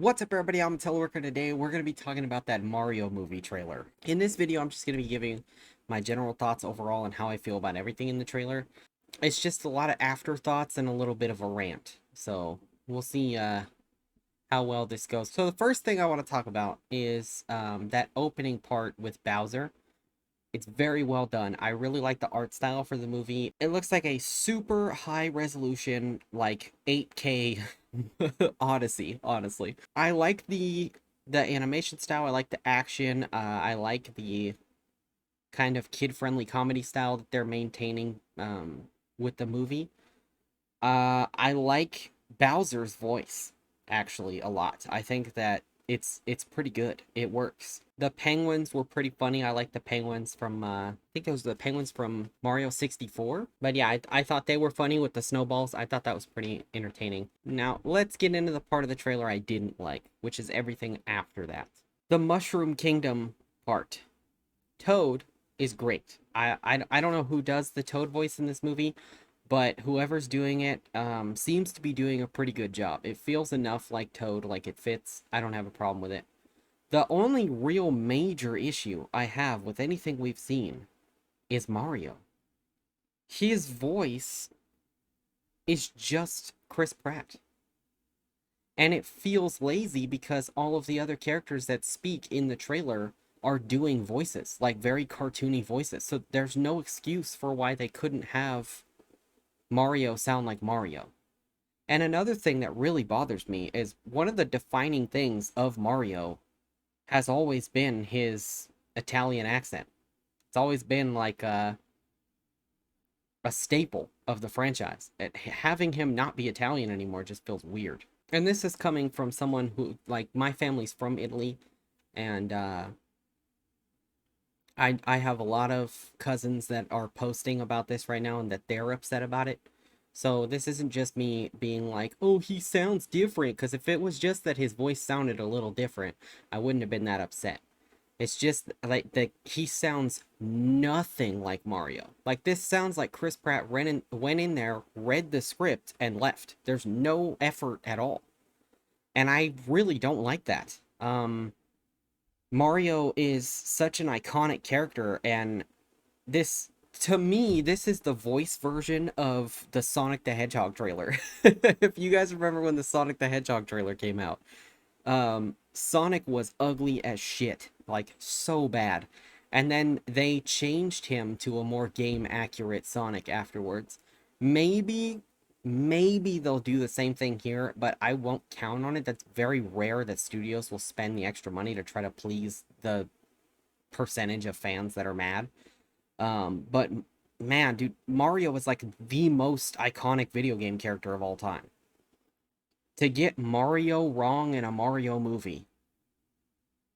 What's up, everybody? I'm Teleworker. Today we're going to be talking about that Mario movie trailer. In this video, I'm just going to be giving my general thoughts overall and how I feel about everything in the trailer. It's just a lot of afterthoughts and a little bit of a rant. So we'll see how well this goes. So the first thing I want to talk about is that opening part with Bowser. It's very well done. I really like the art style for the movie. It looks like a super high resolution, like 8K Odyssey, honestly. I like the animation style. I like the action. I like the kind of kid-friendly comedy style that they're maintaining with the movie. I like Bowser's voice actually a lot. I think that it's pretty good. It works. The penguins were pretty funny. I like the penguins from I think it was the penguins from Mario 64. But yeah, I thought they were funny with the snowballs. I thought that was pretty entertaining. Now, let's get into the part of the trailer I didn't like, which is everything after that. The Mushroom Kingdom part. Toad is great. I don't know who does the Toad voice in this movie, but whoever's doing it seems to be doing a pretty good job. It feels enough like Toad, like it fits. I don't have a problem with it. The only real major issue I have with anything we've seen is Mario. His voice is just Chris Pratt. And it feels lazy because all of the other characters that speak in the trailer are doing voices, like very cartoony voices. So there's no excuse for why they couldn't have Mario sound like Mario. And another thing that really bothers me is one of the defining things of Mario has always been his Italian accent. It's always been like a staple of the franchise. Having him not be Italian anymore just feels weird. And this is coming from someone who, like, my family's from Italy, and I have a lot of cousins that are posting about this right now and that they're upset about it. So this isn't just me being like, oh, he sounds different, because if it was just that his voice sounded a little different, I wouldn't have been that upset. It's just like that he sounds nothing like Mario. Like, this sounds like Chris Pratt went in there, read the script, and left. There's no effort at all. And I really don't like that. Mario is such an iconic character, and this, to me, this is the voice version of the Sonic the Hedgehog trailer. If you guys remember when the Sonic the Hedgehog trailer came out, Sonic was ugly as shit, like so bad. And then they changed him to a more game accurate Sonic afterwards. Maybe maybe they'll do the same thing here, but I won't count on it. That's very rare that studios will spend the extra money to try to please the percentage of fans that are mad. But man, dude, Mario is like the most iconic video game character of all time. To get Mario wrong in a Mario movie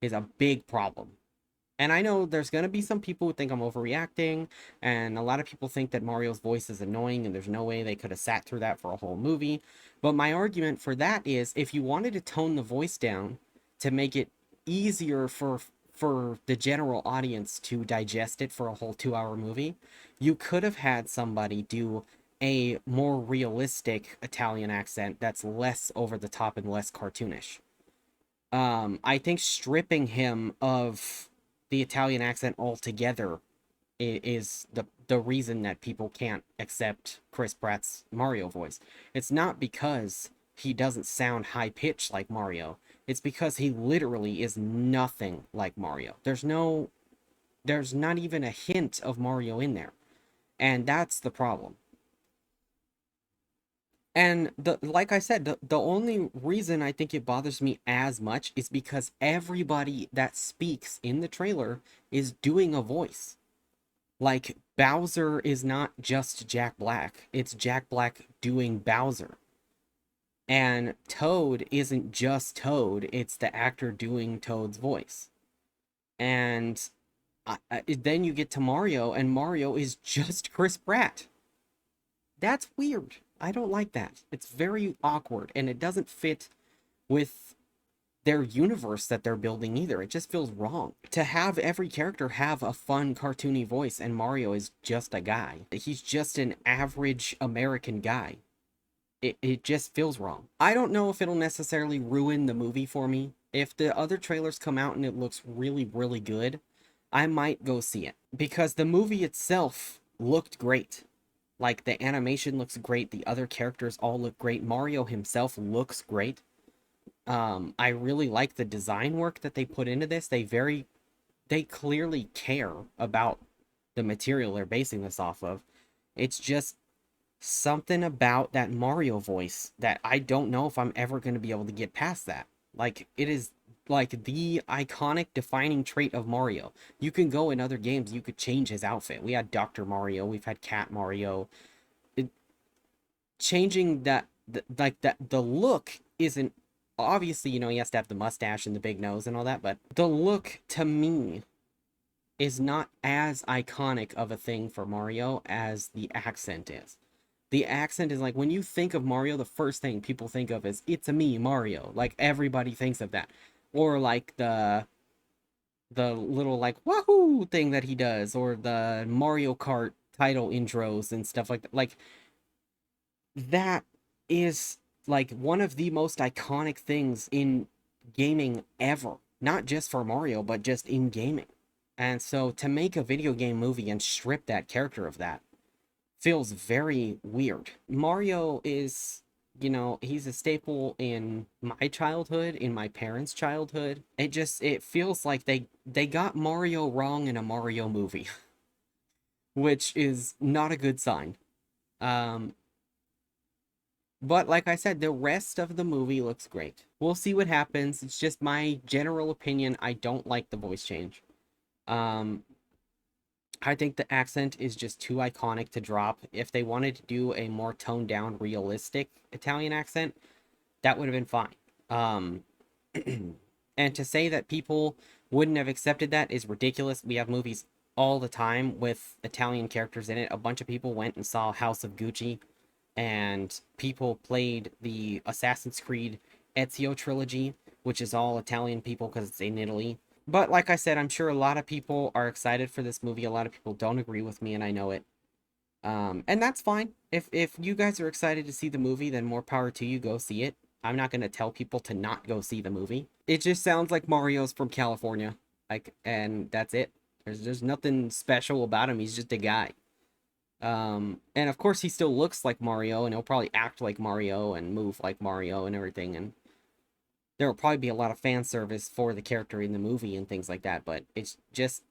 is a big problem. And I know there's going to be some people who think I'm overreacting, and a lot of people think that Mario's voice is annoying, and there's no way they could have sat through that for a whole movie. But my argument for that is, if you wanted to tone the voice down to make it easier for the general audience to digest it for a whole 2-hour movie, you could have had somebody do a more realistic Italian accent that's less over the top and less cartoonish. I think stripping him of the Italian accent altogether is the reason that people can't accept Chris Pratt's Mario voice. It's not because he doesn't sound high pitched like Mario. It's because he literally is nothing like Mario. There's not even a hint of Mario in there. And that's the problem. And like I said, the only reason I think it bothers me as much is because everybody that speaks in the trailer is doing a voice. Like, Bowser is not just Jack Black, it's Jack Black doing Bowser. And Toad isn't just Toad, it's the actor doing Toad's voice. And then you get to Mario, and Mario is just Chris Pratt. That's weird. I don't like that. It's very awkward, and it doesn't fit with their universe that they're building either. It just feels wrong. To have every character have a fun, cartoony voice, and Mario is just a guy. He's just an average American guy. it just feels wrong. I don't know if it'll necessarily ruin the movie for me. If the other trailers come out and it looks really, really good, I might go see it. Because the movie itself looked great. Like, the animation looks great, the other characters all look great, Mario himself looks great. I really like the design work that they put into this. They clearly care about the material they're basing this off of. It's just something about that Mario voice that I don't know if I'm ever going to be able to get past that. Like, it is like the iconic defining trait of Mario. You can go in other games, you could change his outfit. We had Dr. Mario, we've had Cat Mario. Changing that, the look isn't, obviously, you know, he has to have the mustache and the big nose and all that, but the look, to me, is not as iconic of a thing for Mario as the accent is. The accent is like, when you think of Mario, the first thing people think of is, it's a me, Mario. Like, everybody thinks of that. Or like the little like wahoo thing that he does, or the Mario Kart title intros and stuff like that. Like, that is like one of the most iconic things in gaming ever. Not just for Mario, but just in gaming. And so to make a video game movie and strip that character of that feels very weird. Mario is, you know, he's a staple in my childhood, in my parents' childhood. It feels like they got Mario wrong in a Mario movie, which is not a good sign. But like I said, the rest of the movie looks great. We'll see what happens. It's just my general opinion. I don't like the voice change. I think the accent is just too iconic to drop. If they wanted to do a more toned down, realistic Italian accent, that would have been fine. And to say that people wouldn't have accepted that is ridiculous. We have movies all the time with Italian characters in it. A bunch of people went and saw House of Gucci, and people played the Assassin's Creed Ezio trilogy, which is all Italian people because it's in Italy. But like I said, I'm sure a lot of people are excited for this movie. A lot of people don't agree with me, and I know it. And that's fine. If you guys are excited to see the movie, then more power to you. Go see it. I'm not going to tell people to not go see the movie. It just sounds like Mario's from California. And that's it. There's nothing special about him. He's just a guy. And of course he still looks like Mario, and he'll probably act like Mario and move like Mario and everything, and there will probably be a lot of fan service for the character in the movie and things like that, but it's just,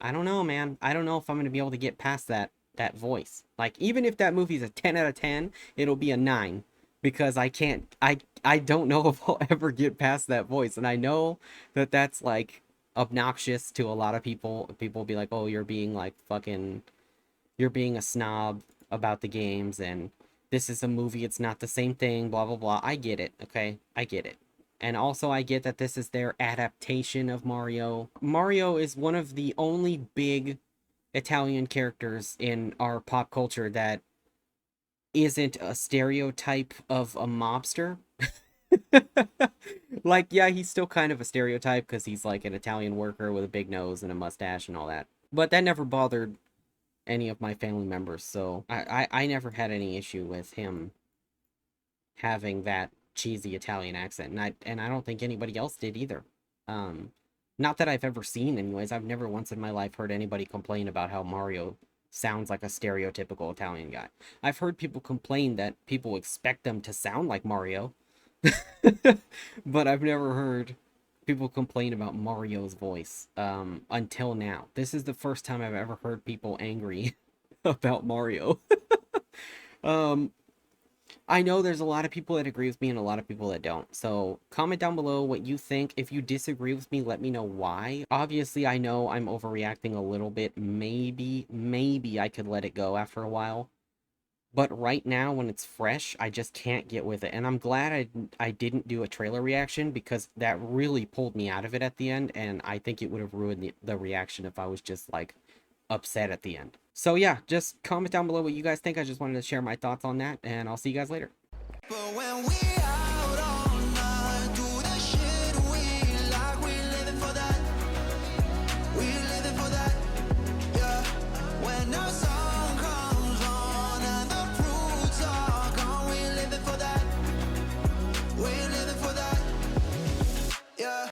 I don't know, man. I don't know if I'm going to be able to get past that voice. Like, even if that movie's a 10 out of 10, it'll be a 9, because I don't know if I'll ever get past that voice, and I know that that's, like, obnoxious to a lot of people. People will be like, oh, you're being, like, fucking, you're being a snob about the games, and this is a movie, it's not the same thing, blah, blah, blah. I get it, okay? I get it. And also I get that this is their adaptation of Mario. Mario is one of the only big Italian characters in our pop culture that isn't a stereotype of a mobster. Like, yeah, he's still kind of a stereotype because he's like an Italian worker with a big nose and a mustache and all that. But that never bothered any of my family members, so I never had any issue with him having that cheesy Italian accent, and I don't think anybody else did either. Not that I've ever seen anyways. I've never once in my life heard anybody complain about how Mario sounds like a stereotypical Italian guy. I've heard people complain that people expect them to sound like Mario, but I've never heard people complain about Mario's voice until now. This is the first time I've ever heard people angry about Mario. I know there's a lot of people that agree with me and a lot of people that don't. So comment down below what you think. If you disagree with me, let me know why. Obviously, I know I'm overreacting a little bit. Maybe I could let it go after a while. But right now, when it's fresh, I just can't get with it. And I'm glad I didn't do a trailer reaction, because that really pulled me out of it at the end. And I think it would have ruined the reaction if I was just, like, upset at the end. So yeah, just comment down below what you guys think. I just wanted to share my thoughts on that, and I'll see you guys later. Yeah.